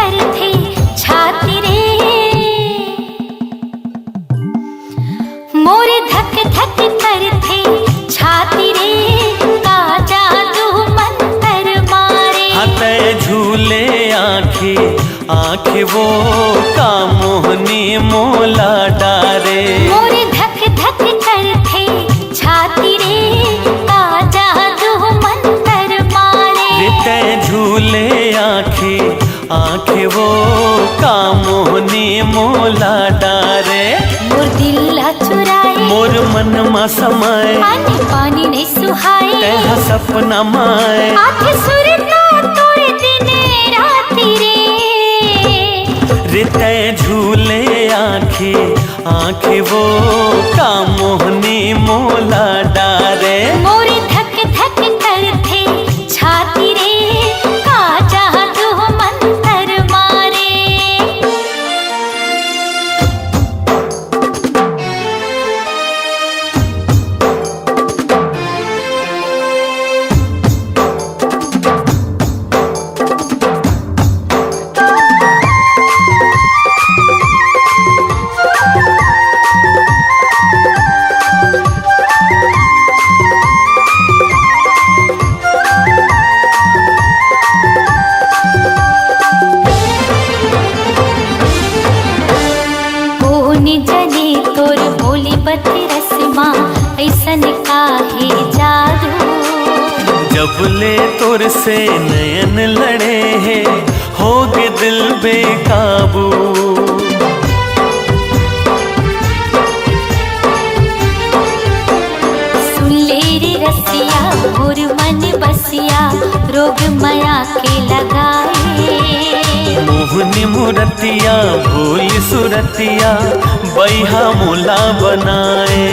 कर थे छाती रे, मोरे धक धक कर थे छाती रे, का जादू मंतर मारे। हते झूले आँखी आँखी वो का मोहनी मोला डारे, मोरे धक धक कर थे छाती रे, का जादू मंतर मारे। रिते झूले आँखी आँखी वो का मोहनी मोला डारे, मोर दिल चुराए मोर मन मा समाए, पानी पानी नहीं सुहाए, तेहा सपना माए। आँखें सुरता तोड़ दिने राती रे, रिते झूले आँखी आँखी वो का मोहनी मोला डारे, मोरे धक धक कर थे छाती रे, का जादू मंतर मारे। जने तोर बोली बती रस्मा ऐसन काहे जादू, जब ले तोर से नयन लड़े है होगे दिल बेकाबू। सुन ले रे रसिया मोर मन बसिया, रोग माया के लगाए। मोहनी मूरतिया भोली सुरतिया बैहा मोला बनाए,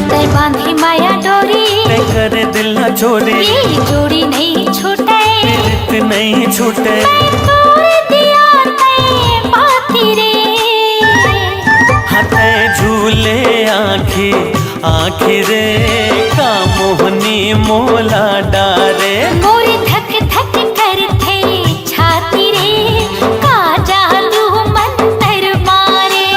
तै बांधी माया डोरी ते करे दिल न छोड़े, ये जोड़ी नहीं छूटे, प्रीत नहीं छूटे। मैं तोड़ दिया तै पाती रे, हते झूले आँखी आँखी रे का मोहनी मोला डारे, मोरे धक धक कर थे छाती रे, का जादू मंतर मारे।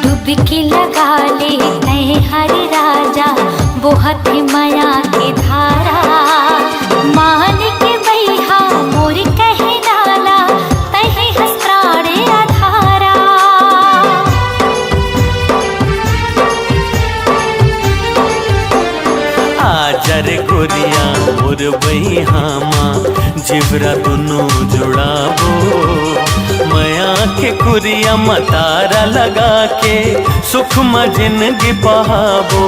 डुबकी लगा ले तय हर राजा, बहुत माया के धारा, मान के बैहा मोर कहे डाला, तहे हसराड़े अधारा। आजर गोरिया मोर बहिहामा जिबरा दोनों जुड़ाबो, मया के कुरिया मतारा लगा के सुख में जिंदगी बहाबो।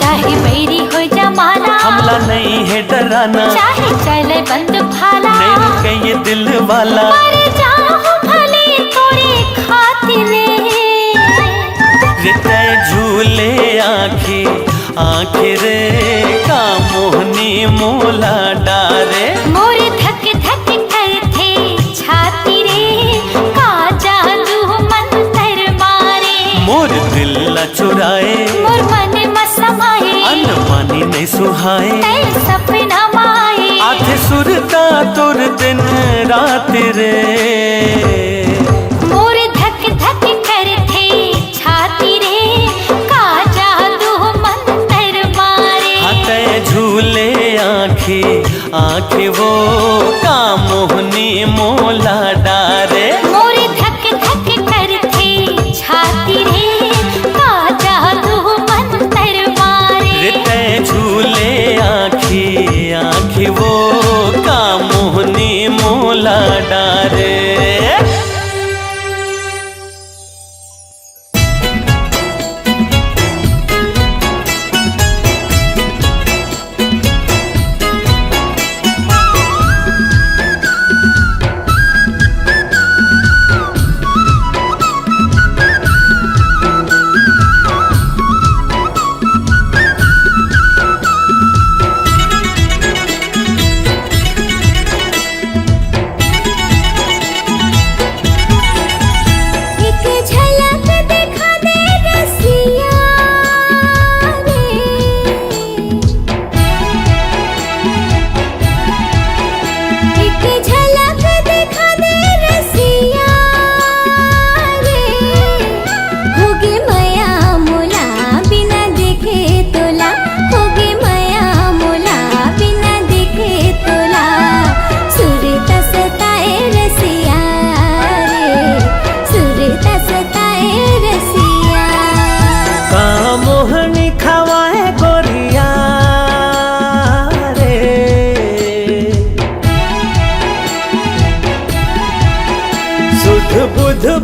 चाहे बैरी हो जमाना हमला नहीं है डराना, चाहे चले बंद भाला, नहीं रुके ये दिल वाला, मर जाऊं भले तोरे खातिर। रिते झूले आँखी आँखी रे का मोहनी मोला डारे, मोरे धक धक कर थे छाती रे, का जादू मंतर मारे। मोर दिल न चुराए, मोर मन मसमाए, अन्न पानी नहीं सुहाए, तै सपना माए। आथे सुरता तुर दिन रात रे, मोरे धक धक कर थे छाती रे, का जादू मंतर मारे। हते झूले आँखी आँखी वो का मोहनी मोला डारे, मोरे धक धक कर थे छाती रे, का जादू मंतर मारे। रिते झूले आँखी आँखी वो का मोहनी मोला डारे।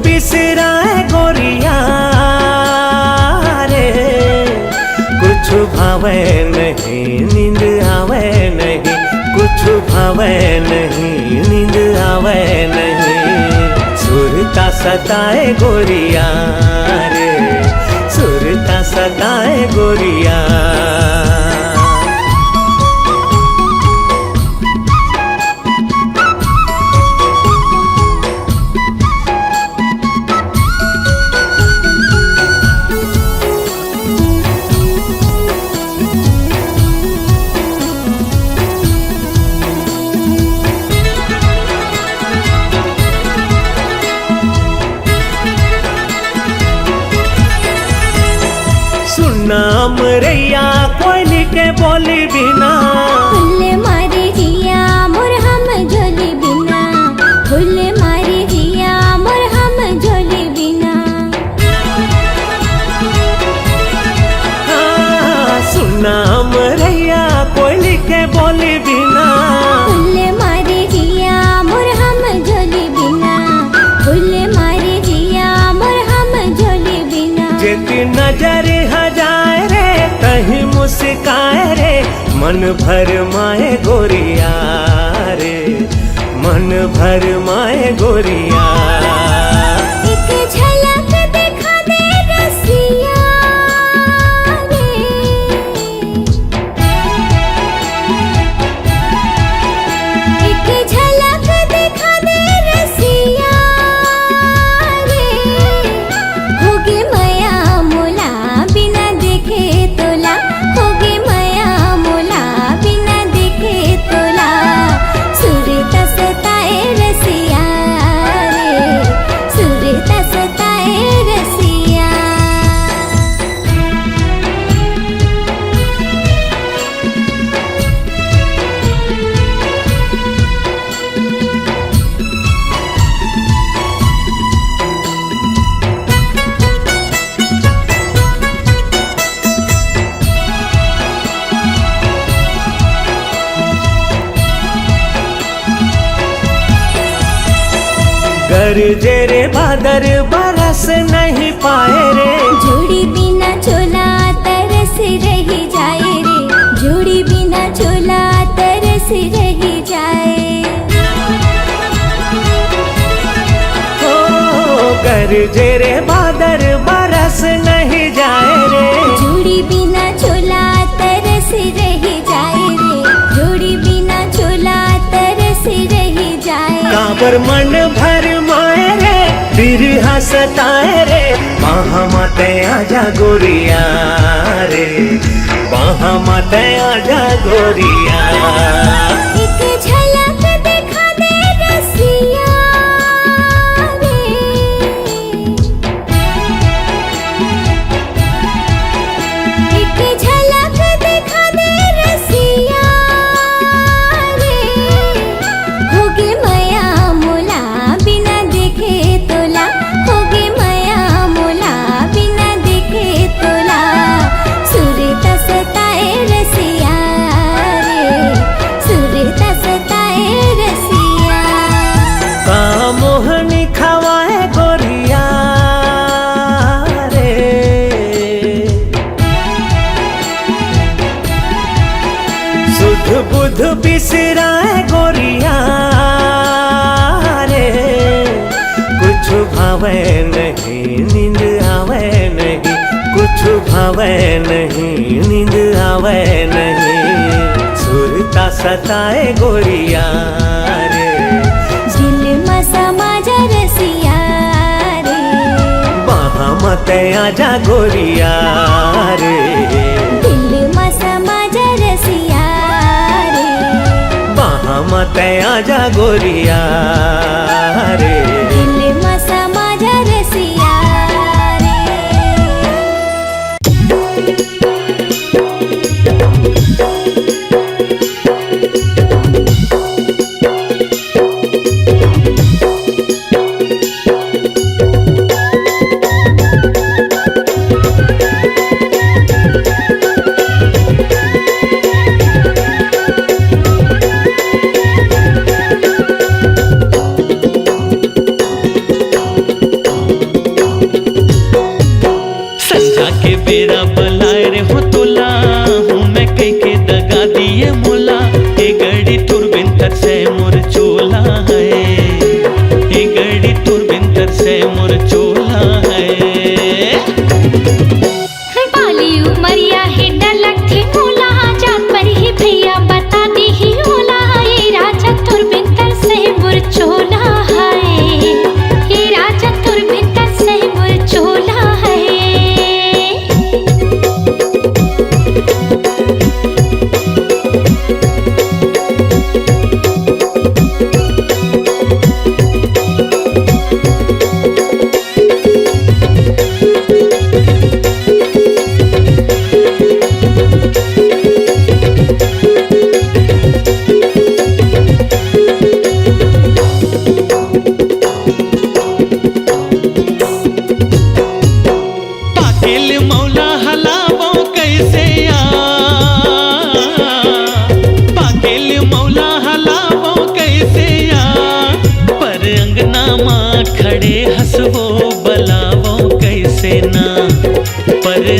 बिसराए गोरिया रे, कुछ भावे नहीं नींद आवे नहीं, कुछ भावे नहीं नींद आवे नहीं। सुरता सताए गोरिया रे, सुरता सताए गोरिया। नाम रैया कोयली के बोली बिना, फुल मारे जिया मोर हम झोली बिना, फुल मारे जिया मोर हम झोली बिना। सुनाम रैया कोयली के बोली बिना, फुल मारे जिया मोर हम झोली बिना, फुल मारे जिया मोर हम झोली बिना। जेती नजर हजाए रे कहीं मुस्काए रे, मन भर माए गोरिया रे, मन भर माए गोरिया। एक झलक दिखा दे रसिया रे, एक झलक दिखा दे रसिया रे। होगे माया मोला बिना देखे तोला, होगे माया मोला बिना देखे तोला। सुरता सताए रसिया रे, सुरता सताए रसिया। गरजे रे बादर बरस नहीं पाए रे, जोड़ी बिना चोला तरस रही जाए रे, जोड़ी बिना चोला तरस रही जाए। ओ गरजे रे बादर बरस नहीं जाए रे, जोड़ी बिना चोला तरस रही जाए रे, जोड़ी बिना चोला तरस रही जाए। काबर मन भर माए रे, बिरहा सताए रे, वहाँ माते आजा गोरिया रे, वहाँ माते आजा गोरिया। एक झलक दिखा दे रसिया रे, एक झलक दिखा दे रसिया रे। होगे माया मोला बिना देखे तोला, होगे माया मोला बिना देखे तोला। सुरता सताए रसिया रे, सुरता सताए रसिया। का मोहनी खवाए गोरिया रे, सुध बुध बिसराए गोरिया रे, कुछ भावे नहीं नींद आवे नहीं, कुछ भावे नहीं नींद आवे नहीं। सुरता सताए गोरिया रे, दिल में समा जा रसिया रे, वहाँ मत आजा गोरिया रे, दिल में समा जा रसिया रे, वहाँ मत आजा गोरिया रे। दिल में समा जा रसिया रे।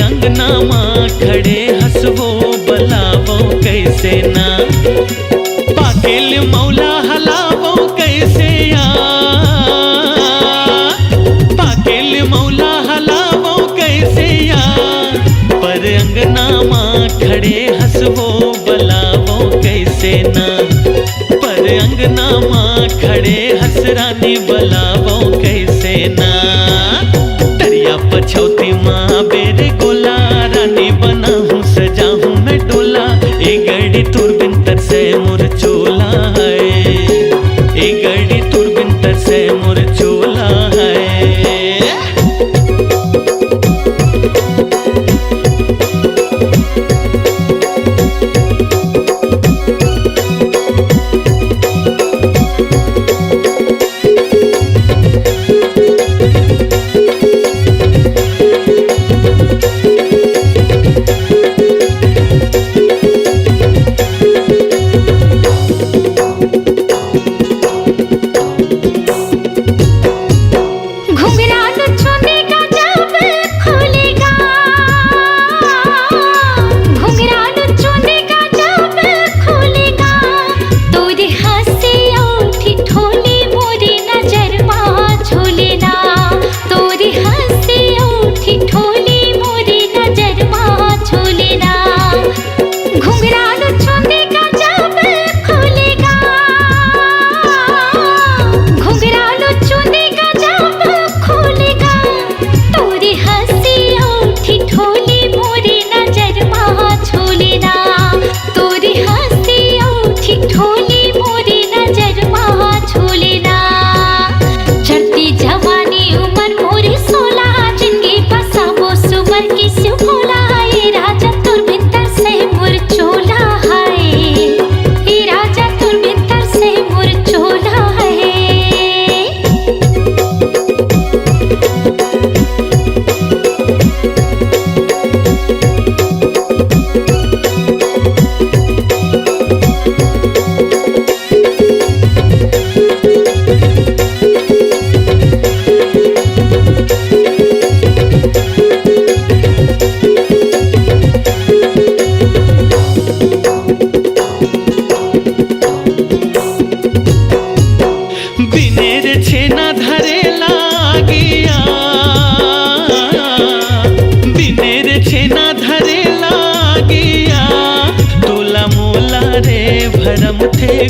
अंगना माँ खड़े हंसवो बलावो कैसे ना, पाकेल मौला हलावो कैसे या, पाकेल मौला हलावो कैसे या, पर अंगना माँ खड़े हंसवो बलावो कैसे ना, पर अंगना माँ खड़े हंसरानी बलावो कैसे ना। तरिया पछौती माँ बेरे गोला, रानी बना हूँ सजा हूँ मैं डोला, ए गड़ी तुरबिन तर से मोर चोला है, ए गड़ी तुरबिन तर से मोर चोला है।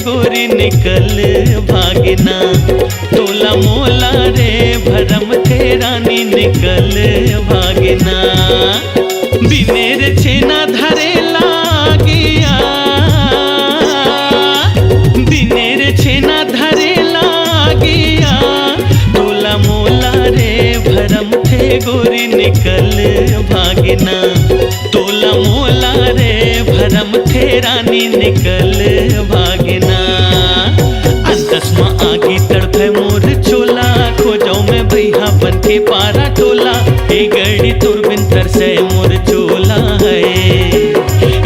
गोरी निकल भागना, तोला मोला रे भरम थे रानी निकल भागना, बिनेर छेना धरे लागिया, बिनेर छेना धरे लागिया, तोला मोला रे भरम थे गोरी निकल भागना, तोला मोला रे भरम थे रानी निकल भागना। अंतस्मा आगी तड़पे मोर चोला, खोजो में भैया बन के पारा टोला, ए गड़ी तुरबिन तर से मोर चोला है,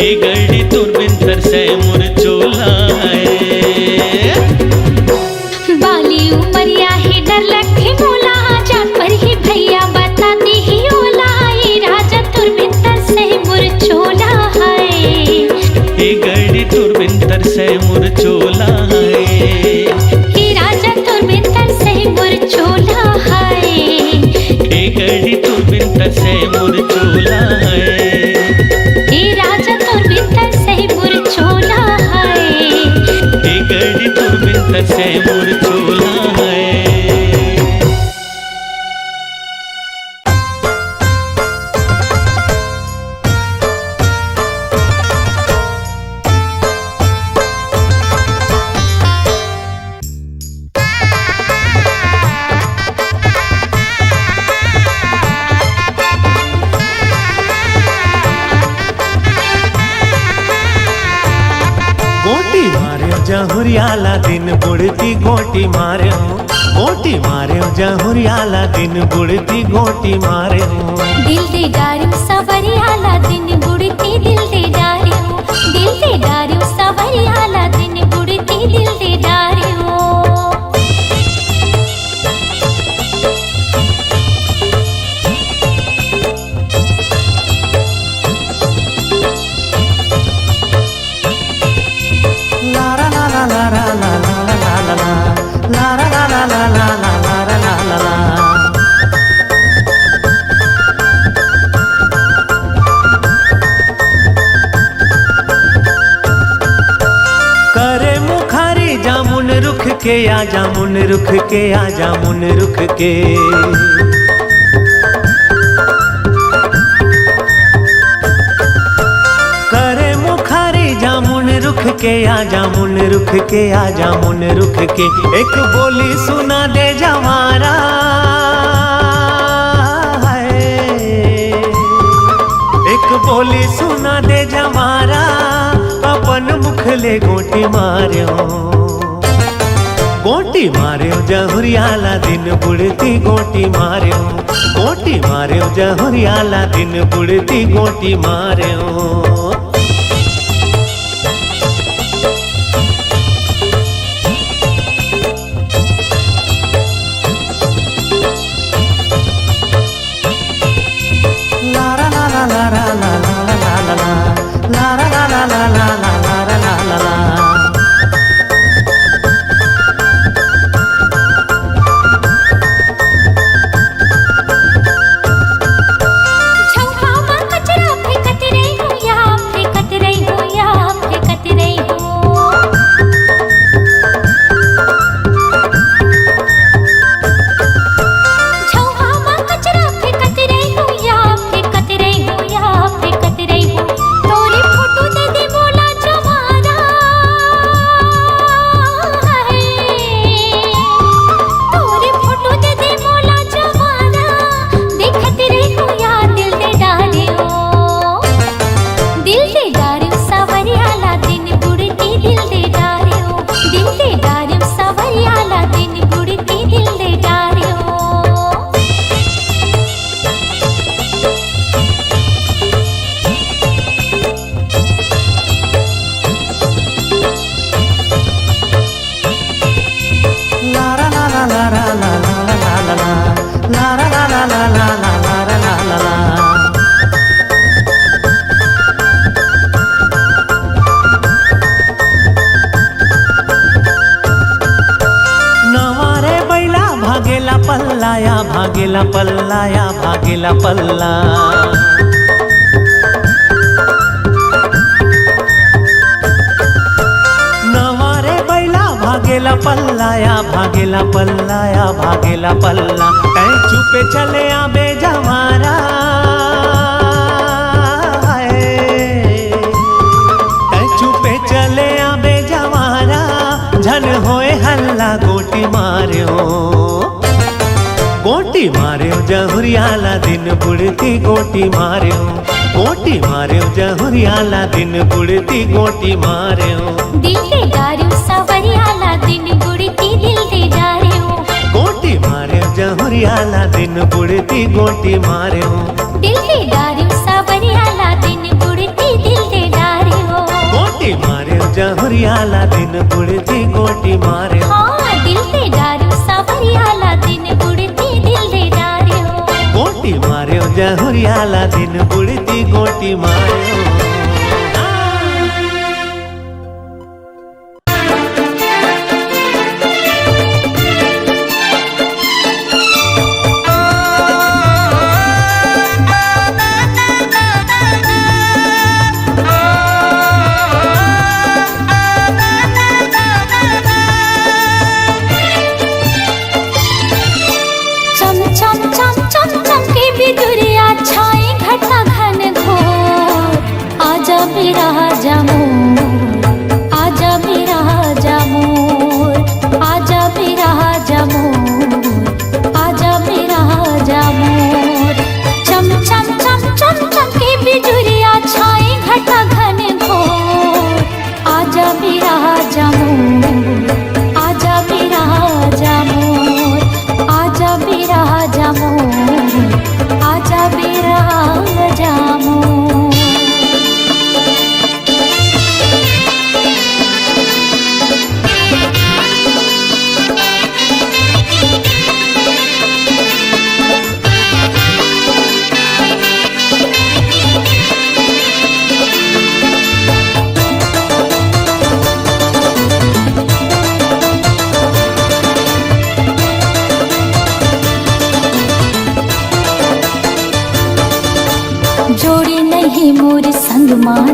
ए गड़ी तुरबिन तर से मोर चोला है। बाली उमरिया ही डर लखे मोला, जान पर ही भैया बताती ही ओला, ये राजा तुरबिन तर से मोर चोला है, ए गड़ी तुरबिन तर से मोर चोला है, ये राजा तुरबिन तर से मोर चोला है, ए गड़ी तुरबिन तर से मोर चोला है, ये राजा तुरबिन तर से मोर चोला है, ए गड़ी तुरबिन तर से मोर चोला है। गोटी मार्यो जहुरियाला दिन बुड़ती गोटी मार्यो, गोटी मार्यो जहुरियाला दिन बुड़ती गोटी मार्यो, दिल दे डार्यो सवरियाला दिन बुड़ती दिल दे डार्यो, दिल दे डार्यो सवरियाला दिन बुड़ती दिल दे डार्यो। के आजा मुन रुख के आजा मुन रुख के। करे मुखारी जामुन रुख के आजा मुन रुख के आजा मुन रुख के। एक बोली सुना दे जवारा एक बोली सुना दे जवारा अपन मुखले गोटी मार्यो गोटी मार्यो जहुरियाला दिन बुड़ती गोटी मार्यो गोटी मार्यो जहुरियाला दिन बुड़ती गोटी मार्यो। भागेला पल्लाया भागेला पल्ला नवारे बैला भागेला पल्लाया भागेला पल्लाया भागेला पल्ला। तै चुपे चले आबे जवारा तै चुपे चले आबे जवारा झन होए हल्ला गोटी मार्यो गोटी मार्यो जहुरियाला दिन बुड़ती गोटी मार्यो गोटी मार्यो जहुरियाला दिन बुड़ती गोटी मार्यो। दिल दे डार्यो सवरियाला दिन बुड़ती दिल दे डार्यो गोटी मार्यो जहुरियाला दिन बुड़ती गोटी मार्यो दिल दे डार्यो सवरियाला दिन बुड़ती दिल दे डार्यो गोटी मार्यो जहुरियाला दिन बुड़ती गोटी मार्यो। हाँ दिल दे डार्यो सवरियाला दिन बुड़ती दिल दे डार्यो गोटी मार्यो जहुरियाला दिन बुड़ती गोटी मार्यो।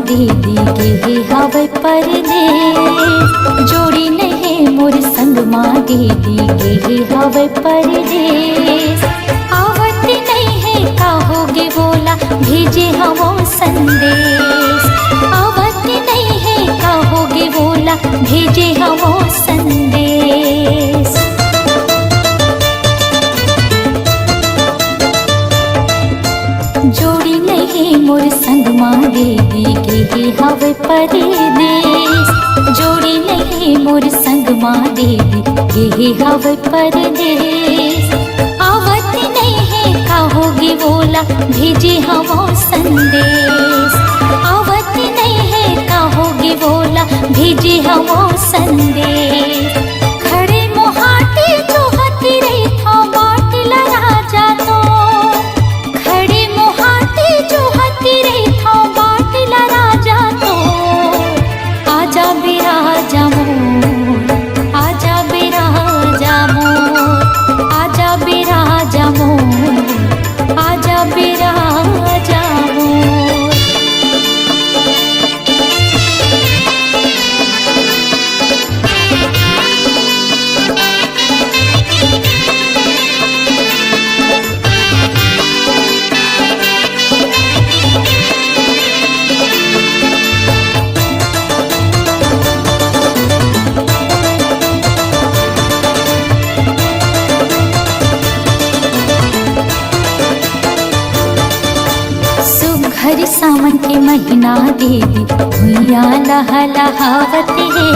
दीदी के हवे परदेस जोड़ी नहीं मोर संग संगमा दीदी के हवे परदेस। आवत नहीं है कहोगे बोला भेजे हवो संदेश। आवत नहीं है कहोगे बोला भेजे हवो संदेश। जोड़ी नहीं मोर संगमा दीदी के हवे परदेस। जोड़ी नहीं मोर संगमा दीदी के हवे परदेस। आवत नहीं है कहोगे बोला भेजे हवो संदेश। आवत नहीं है कहोगे बोला भेजे हवो संदेश। खड़े मोहाटी जो हती रही था बाटला राजा तो। खड़े मोहाटी जो हती रही था बाटला राजा तो। आजा बिराजा मोर, आजा बिराजा मोर, आजा बिराजा मोर, आजा बिराजा मोर। सुघर सावन के महीना दीदी भुइया लहलहावत है।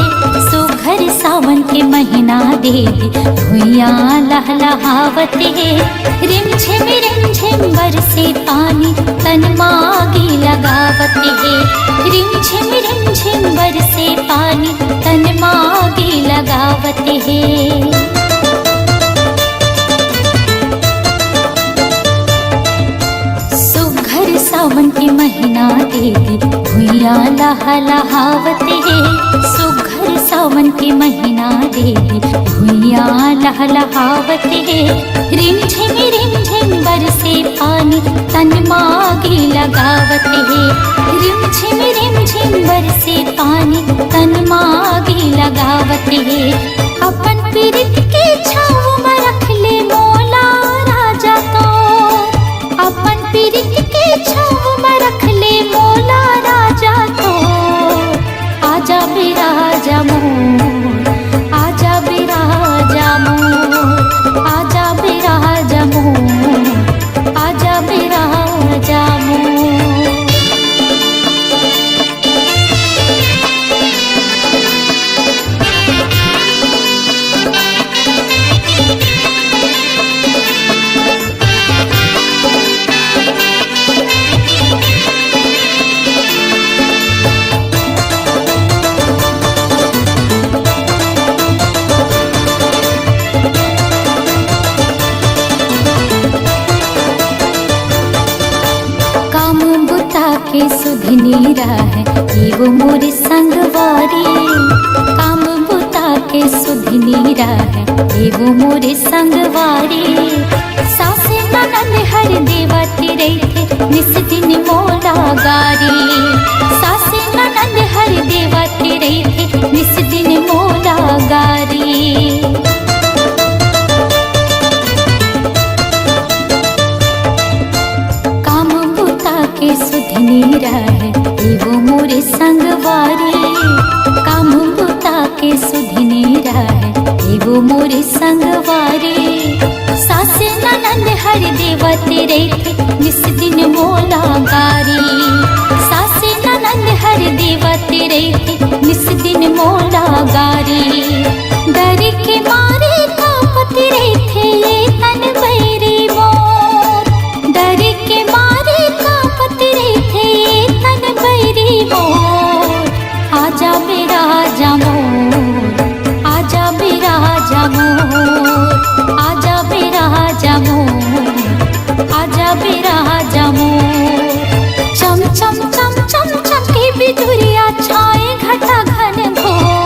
सुघर सावन के महीना दीदी भुइया लहलहावत है। रिमझिम बरसे पानी तन मागी लगावत है। रिमझिम बरसे पानी तन मागी लगावत है। सावन के महीना दीदी भुइया लहलहावत है। सुघर सावन के महीना दीदी भुइया लहलहावत है। रिमझिम बरसे पानी तन मागी लगावत है। रिमझिम बरसे पानी तन मागी लगावत है। अपन पीरित के छाव में रख ले मोला राजा तो। अपन पीरित के छाव में रख ले मोला राजा तो। आजा बिराजा मोर, आजा बिराजा मोर, आजा बिराजा मोर, आजा बिराजा मोर। के सुधनी है वो मोर संगवारी। काम बुता के सुधनी है वो मोर संगवारी। सासे ननद हर देवती रही निस दिन मोला गारी। सासे ननद हर देवती रही निस दिन मोला गारी। के सुधनी है वो मोरे संगवारी। काम बुता के सुधनी है वो मोरे संगवारी। सासे ननद हर देवते रही निस दिन मोला गारी। सासे ननद हर देवते रही निस दिन मोला गारी। डर के मारे कांपते रहे थे ये तन बैरी मोर। डर के मारे कांपते रहे थे ये तन बैरी मोर। आजा बिराजा मोर, आजा बिराजा मोर, आजा बिराजा मोर, आजा बिराजा मोर। चम चम चम चम चम के बिजुरिया छाए घटा घन घोर।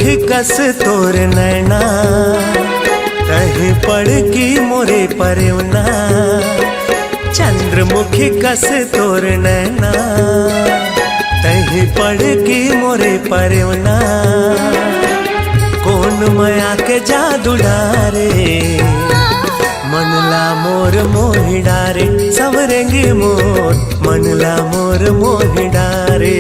चंद्रमुखी कस तोर नैना कहीं पड़ की मोरे परवना चंद्रमुखी कस तोर नैना कहीं पड़ की मोरे परवना कौन माया के जादू डारे मनला मोर मोहि डारे सवरेंगी मोर मनला मोर मोहि डारे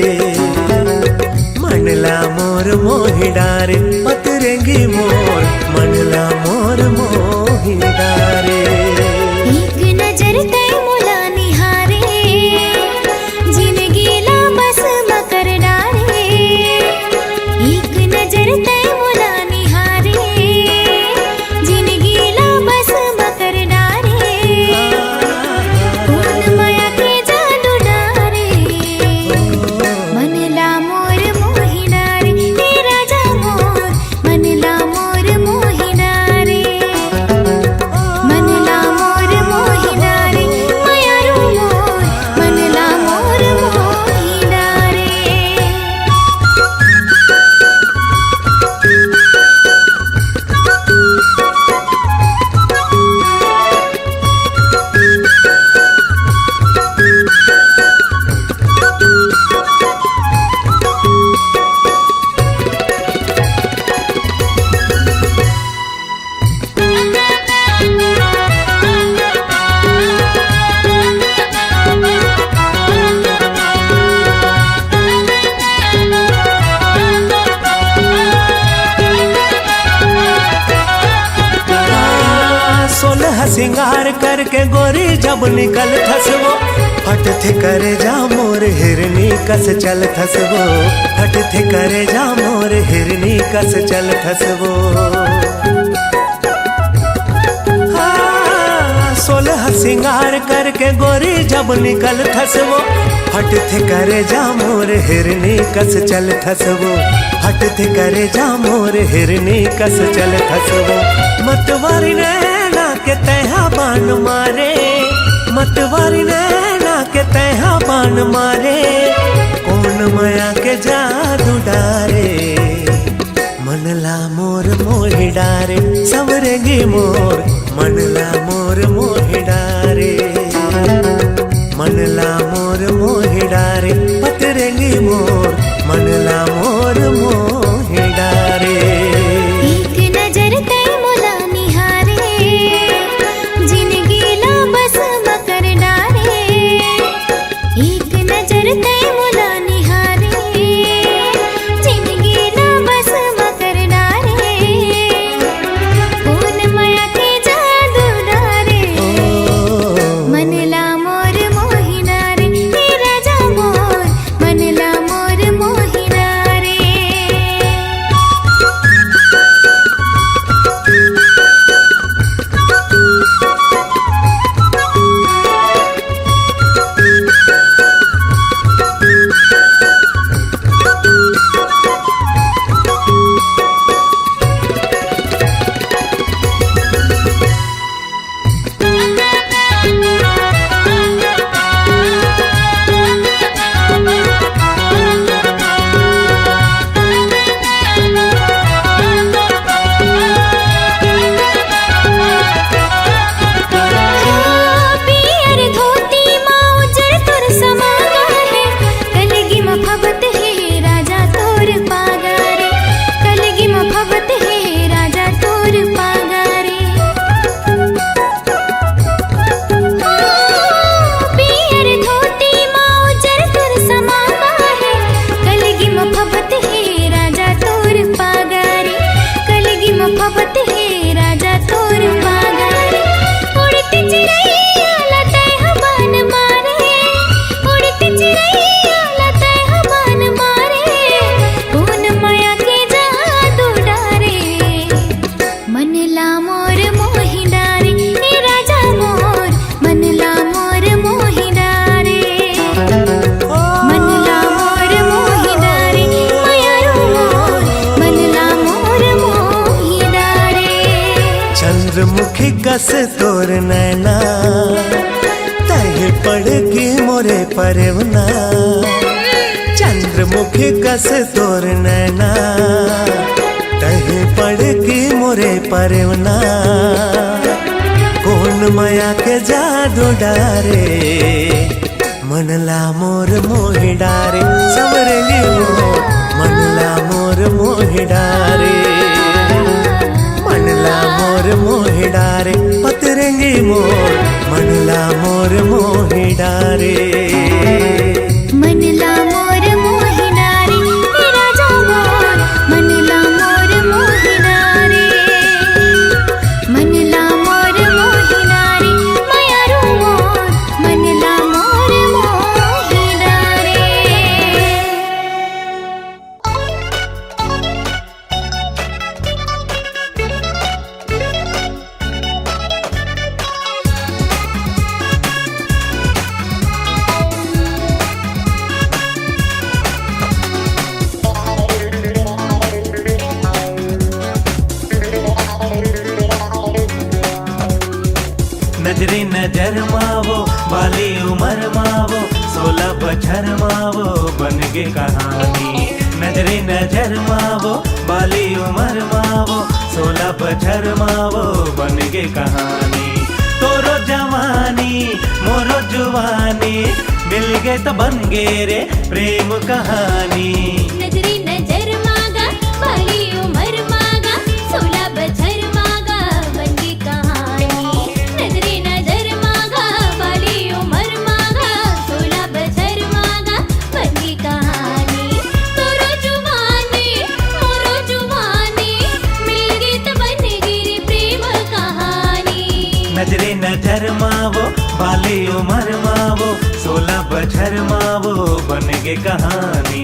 मनला मोर मोहि डारे पतरेंगी मोर मनला मोर मोहि डारे एक नजर तय मुला निहारे जिंदगीला बस मकर डारे एक नजर तय मुला निहारे जिंदगीला बस मकर डारे कौन माया के जादू डारे मनला मोर मोहि डारे हे राजा मोर मनला मोर मोहि डारे मनला मोर मोहि डारे मायारू मोर मनला मोर मोहि डारे सोलह सिंगार करके गोरी जब निकल थसवो हट थे करे जा मोर हिरनी कस चल थसवो हट थे करे जा मोर हिरनी कस चल थसवो सोलह सिंगार करके गोरी जब निकल थसवो हट थे करे जा मोर हिरनी कस चल थसवो हट थे करे जा मोर हिरनी कस चल थसवो मतवारी नैना के तहा बान मारे मतवारी नैना के तहा बान मारे कौन माया के जादू डारे मनला मोर मोहि डारे सवरेंगी मोर मनला मोर मोहि डारे मनला मोर मोहि डारे पतरेंगी मोर मनला मोर मोहि डारे एक नजर तय मुला निहारे जिंदगीला बस मकर डारे एक नजर तय मुला निहारे जिंदगीला बस मकर डारे कौन माया के जादू डारे मनला मोर मोहि डारे हे राजा मोर मनला मोर मोहि डारे पियर धोती माँ उजर तुर समागा है कलगी मफबत है राजा तोर पागारे कलगी मफबत है राजा तोर पागारे पियर धोती माँ उजर तुर समागा है कलगी मफबत है राजा तोर पागारे कलगी मफबत है राजा तोर पागारे उड़ती चिड़ैया लतै हवान मारे उड़ती चिड़ैया लतै हवान मारे कौन माया के जादू डारे मनला मोर मोहि डारे हे राजा मोर मनला मोर मोहि डारे मनला मोर मोहि डारे मायारू मोर मनला मोर मोहि डारे चंद्रमुखी कस तोर नैना तह पड़गी मोरे परवना चंद्रमुखी कस तोर नैना मोरे परवना कौन माया के जादू डारे मनला मोर मोहि डारे सवरेंगी मोर मनला मोर मोहि डारे मनला मोर मोहि डारे पतरेंगी मोर मनला मोर मोहि डारे मनला मोर मोहि डारे राजा मोर मनला मोर मोहि डारे मनला मोर मोहि डारे मायारू मोर मनला मोर मोहि डारे नजरे नजर मावो बाली उमर मावो 16 बछर मावो बन गे कहानी नजरे नजर मावो बाली उमर मावो 16 बछर मावो बन गे कहानी तोरो जवानी मोरो जुवानी मिल गे तो बन गे रे प्रेम कहानी नजरे नजर मागा बाली उमर मागा 16 बछर मागा बनगी कहानी नजरे नजर मागा बाली उमर मागा 16 बछर मागा बनगी कहानी तोरो जुवानी मोरो जुवानी मिल गई तो बन गई रे प्रेम कहानी नजरे नजर मावो बाली उमर मावो 16 बछर मावो बन गे कहानी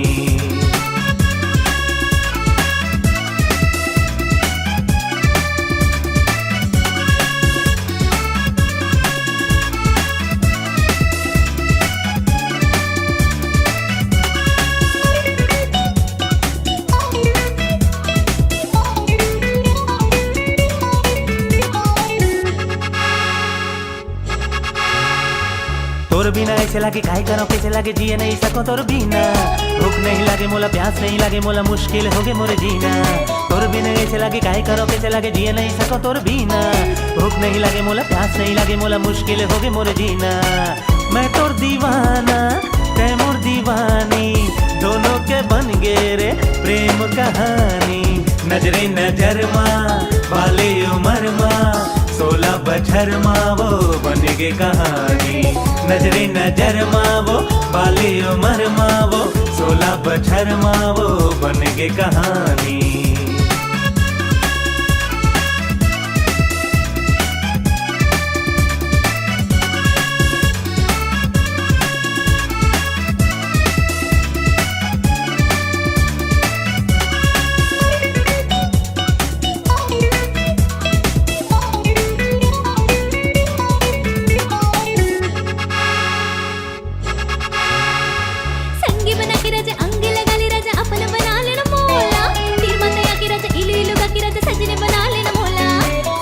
तोर बिना ऐसे लागे काहे करो कैसे लागे जिए नहीं सको तोर बिना भूख नहीं लागे मोला प्यास नहीं लागे मोला मुश्किल होगे मोरे जीना तोर बिना ऐसे लागे काहे करो कैसे लागे जिए नहीं सको तोर बिना भूख नहीं लागे मोला प्यास नहीं लागे मोला मुश्किल होगे मोरे जीना मैं तोर दीवाना तै मोर दीवानी दोनों के बन गे रे प्रेम कहानी नजरे नजर माँ बाली उमर माँ 16 बछर मावो बन गे कहानी नजरे नजर मावो बाली उमर मावो 16 बछर मावो बन गे कहानी संगी बना के राजा अंग लगा ले राजा अपन बना लेना मोला तीर माता के राजा इलू इलू का के राजा सजने बना लेना मोला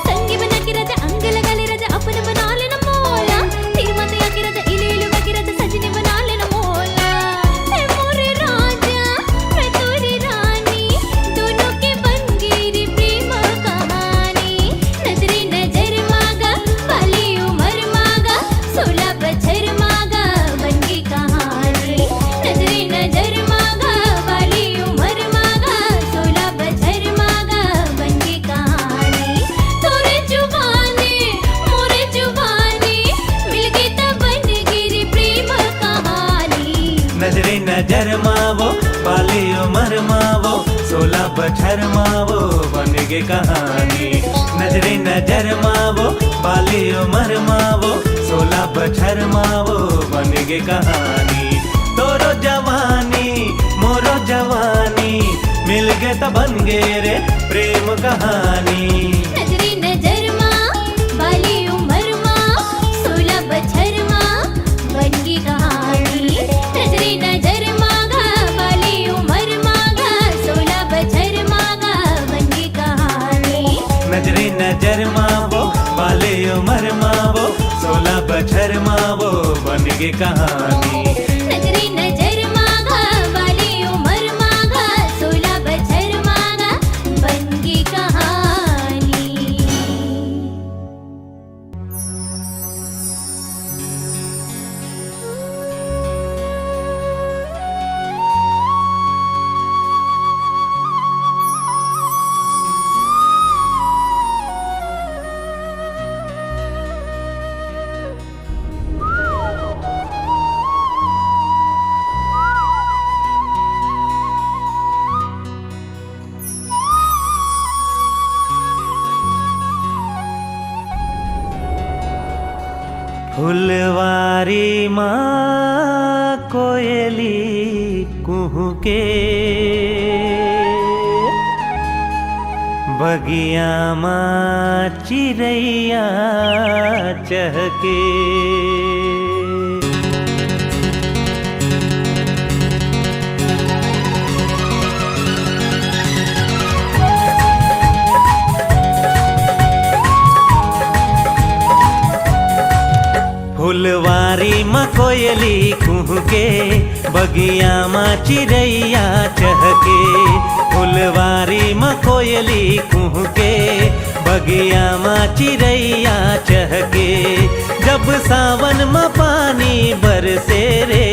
संगी बना के राजा अंग लगा ले राजा अपन बना लेना मोला तीर माता के राजा इलू इलू का के राजा सजने बना लेना मोला ए मोरे राजा मैं तोरी रानी दोनों के बन गई रे प्रेम कहानी नजरे नजर मागा बाली उमर मागा 16 बछर मागा बन गई कहानी नजरे नजर मागा बाली उमर मागा 16 बछर मागा बन गई कहानी तोरे जुबानी मोरे जुबानी मिल गई तो बन गई रे प्रेम कहानी नजरे नजर मावो बाली उमर मावो 16 बछर मावो बन गे कहानी नजरे नजर मावो बाली उमर मावो 16 बछर मावो बन गे कहानी तोरो जवानी मोरो जवानी मिल गे तो बन गे रे प्रेम कहानी नजरे नजर माँ बाली उमर माँ 16 बछर माँ बन गई कहानी नजरे नजर मागा बाली उमर मागा 16 बछर मागा बन गई कहानी नजरे नजर मावो बाली उमर मावो 16 बछर मावो बन गे कहानी नजरे नजर मागा बाली उमर मागा 16 बछर मागा बन गई कहानी फुलवारी माँ कोयली कुहू के, बगिया माँ चिड़ैया चहके। फुलवारी माँ कोयली कुहके, बगिया माँ चिड़ैया चहके। फुलवारी माँ कोयली कुहके, बगिया माँ चिड़ैया चहके। जब सावन माँ पानी बरसे रे,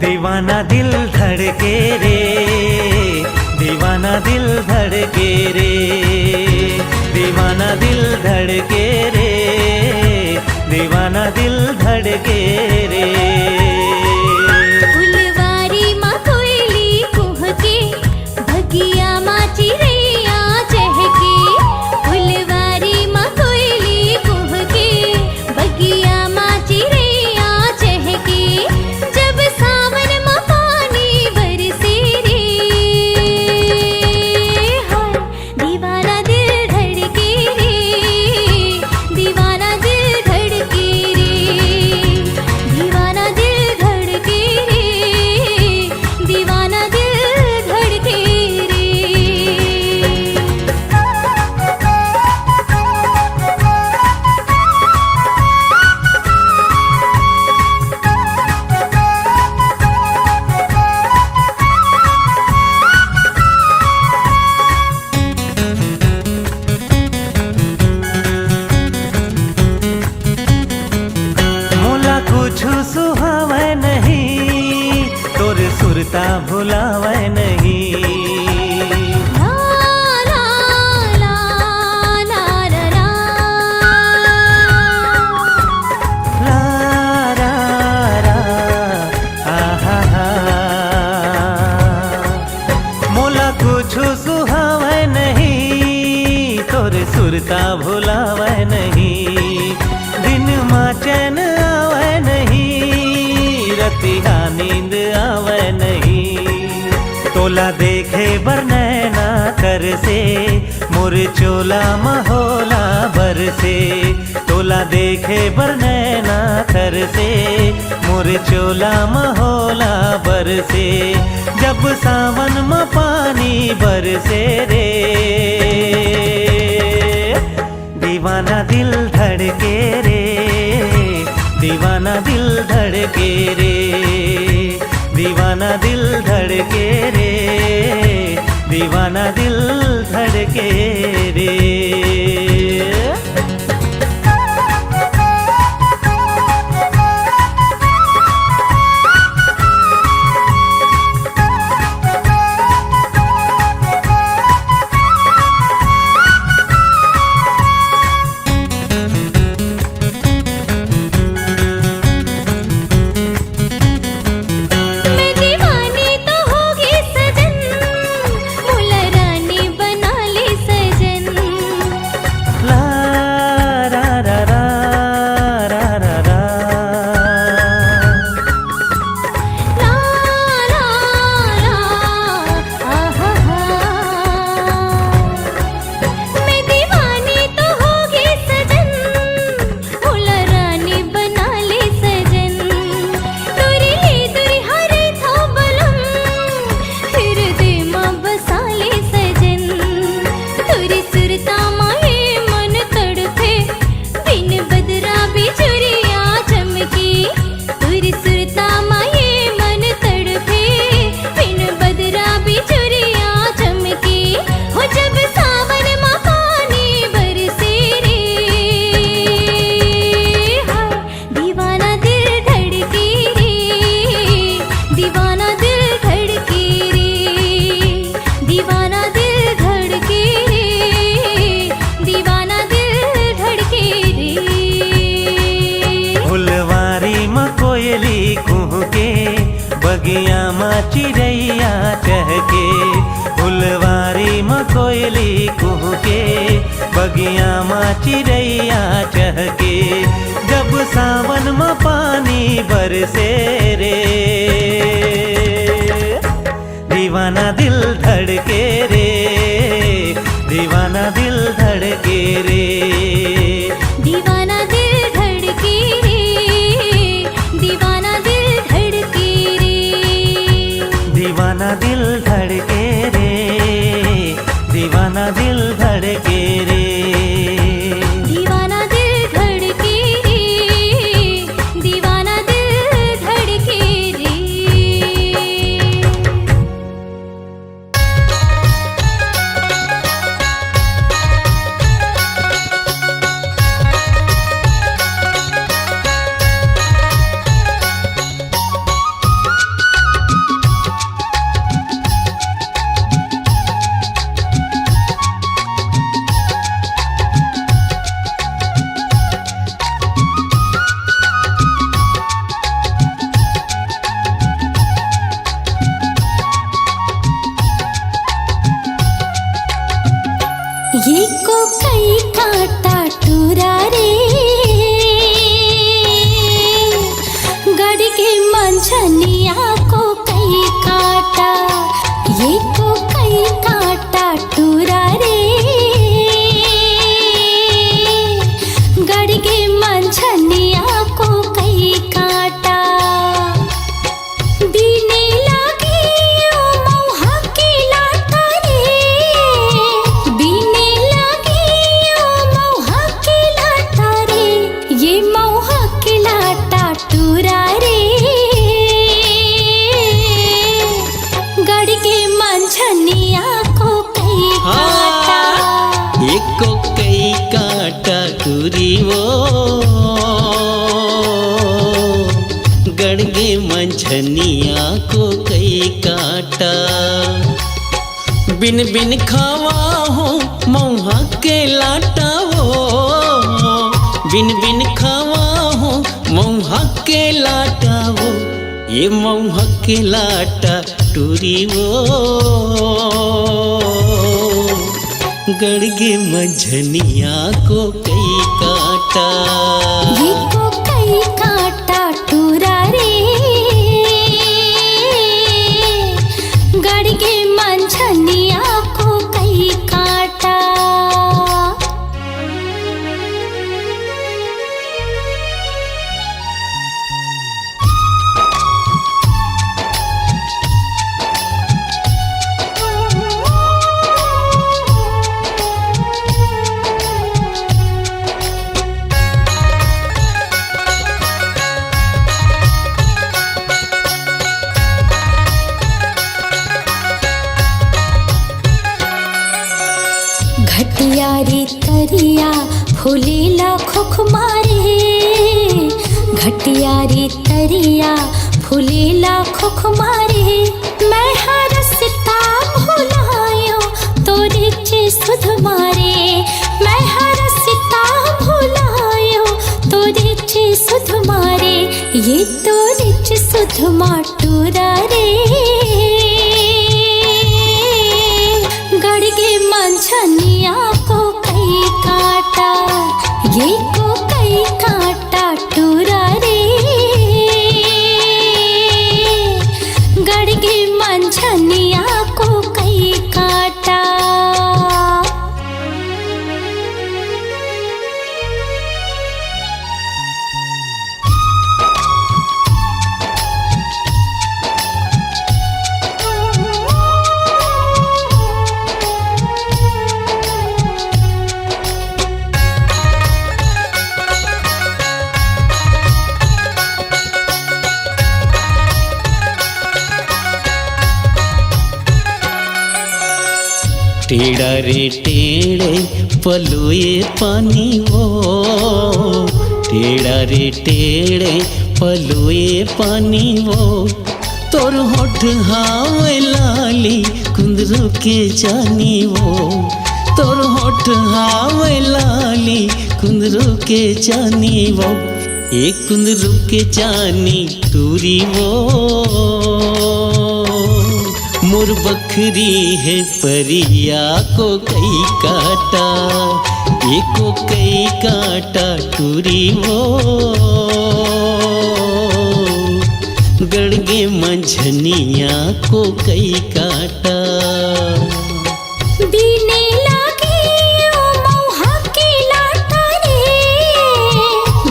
दीवाना दिल धड़के रे, दीवाना दिल धड़के रे, दीवाना दिल धड़के रे, दीवाना दिल धड़के रे। फुलवारी माँ कोयली कुहके, बगिया माँ चिड़ैया चहके। फुलवारी माँ कोयली कुहके, बगिया माँ चिड़ैया चहके। जब सावन माँ पानी बरसे रे, हाय दीवाना दिल धड़के रे, दीवाना दिल धड़के रे, दीवाना दिल धड़के रे, दीवाना दिल धड़के रे। मोला कुछ सुहावे नहीं, तोर सुरता भुलावे नहीं। ला ला ला ला ला ला। ला रा रा आहा हा। मोला कुछ सुहावे नहीं, तोर सुरता भुलावे नहीं। दिन माँ चैन आवे नहीं, रतिया नींद आवे नहीं। तोला देखे बर नैना कर से, मोर चोला महोला बर से। तोला देखे बर नैना कर से, मोर चोला महोला बर से। जब सावन में पानी बरसे रे, दीवाना दिल धड़के रे, दीवाना दिल धड़के रे, दीवाना दिल धड़के रे, दीवाना दिल धड़के रे। मैं दीवानी तो होगी सजन, मुला रानी बना ले सजन। ला रा रा रा रा रा रा। ला ला ला आहा हा। मैं दीवानी तो होगी सजन, मुला रानी बना ले सजन। तोरी ले तुरी हरे था बलम, फिर दे माँ बसा ले सजन। तुरी सुरता माए मन तड़पे, बिन बदरा बिजुरिया चमकी। तुरी सुरता माए मन तड़पे, बिन बदरा बिजुरिया चमकी। हो जब सावन माँ पानी बरसे रे, हाय दीवाना दिल धड़के रे, दीवाना दिल धड़के रे, दीवाना दिल धड़के रे, दीवाना दिल धड़के रे। फुलवारी माँ कोयली कुहके, बगिया माँ चिड़ैया चहके। फुलवारी में कोयली कुहके, बगिया में चिड़ैया चहके, जब सावन में पानी बरसे रे, दीवाना दिल धड़के रे, दीवाना दिल धड़के रे, दीवाना दिल धड़के रे, दीवाना दिल धड़के रे, दीवाना दिल धड़के रे, दीवाना दिल धड़के रे, दीवाना दिल धड़के रे, दीवाना दिल धड़के रे। ये को कई काटा टूरा रे, गड़ के मंझनिया को कई काटा, ये को कई काटा टूरा रे, गड़ के मंझनिया को कई काटा, बीने लागी ओ मौहा के लाटा रे, बीने लागी ओ मौहा के लाटा रे, ये मौहा के लाटा टूरा रे, गड़ के मंझनिया को कई काटा, एक को कई काटा टूरी वो, गड़गे मंझनिया को कई काटा, बिन बिन खावा हो मौहा के लाटा वो, बिन बिन खावा हो मौहा के लाटा वो, ये मौहा के लाटा टूरी वो, गड़गे मंझनिया को कई काटा, ये को कई काटा टूरा रे, गड़ के मंझनिया को कई काटा। घटिया रे तरिया फूलेला खुख मारे, घटिया रे तरिया फूलेला खुख मारे, मैं हरसता भुलायो तोरे चे सुध मारे, मैं हरसता भुलायो तोरे चे सुध मारे, ये तोरे चे सुध माटूरा रे, गड़ के मंझनिया को कई काटा, ये को कई काटा टूरा रे, गड़ के मंझनिया को कई काटा। टेढ़ा रे टेढ़े पलुए पानी वो, टेढ़ा रे टेढ़े पलुए पानी वो, तोर होठ हावे लाली कुंदरू के जानी वो, तोर होठ हावे लाली कुंदरू के जानी वो, एक कुंदरू के जानी टूरी वो, मोर बखरी है परिया को कई काटा, एको कई काटा टूरी वो गड़गे मंझनिया को कई काटा। बीने लागे ओ मौहा के लाटा रे,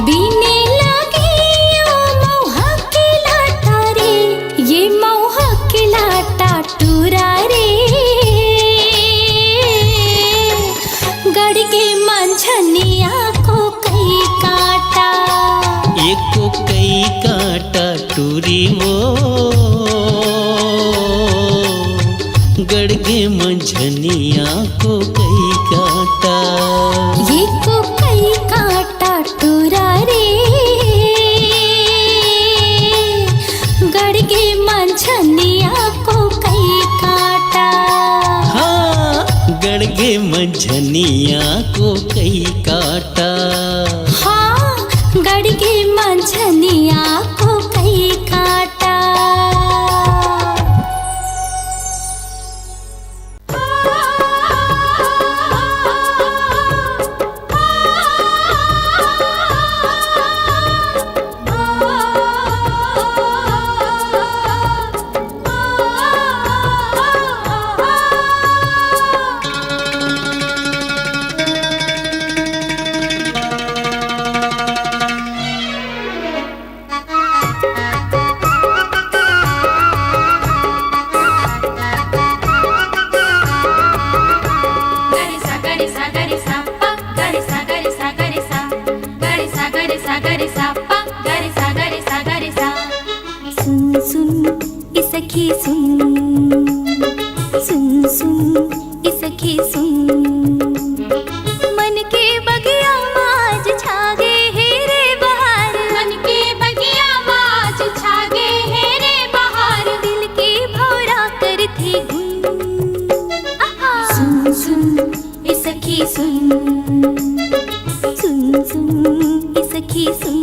बीने लागे ओ मौहा के लाटा रे, ये मौहा के लाटा टूरा रे, गड़गे मंझनिया को कई काटा, एको कई काटा टूरी वो गड़गे मंझनिया को कई काटा। ये को कई काटा टूरा रे, गड़गे मंझनिया को कई काटा। हाँ, गड़गे मंझनिया को कई काटा। हाँ, गड़गे मंझनिया को कई काटा। सुन सुन ई सखी सुन, सुन सुन ई सखी सुन, मन के बगिया माज छागे हे रे बहार, मन के बगिया माज छागे हे रे बहार, दिल के भौरा करथे गुन। सुन सुन ई सखी सुन, सुन सुन ई सखी सुन।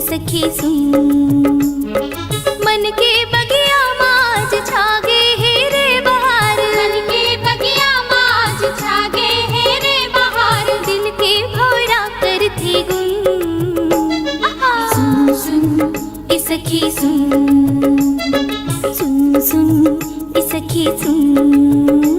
सखी सुन, मन के बगिया माज छागे हे रे बहार, मन के बगिया माज छागे हे रे बहार, दिल के भौरा करथे गुन। सुन सुन ए सखी सुन, सुन सुन ए सखी सुन।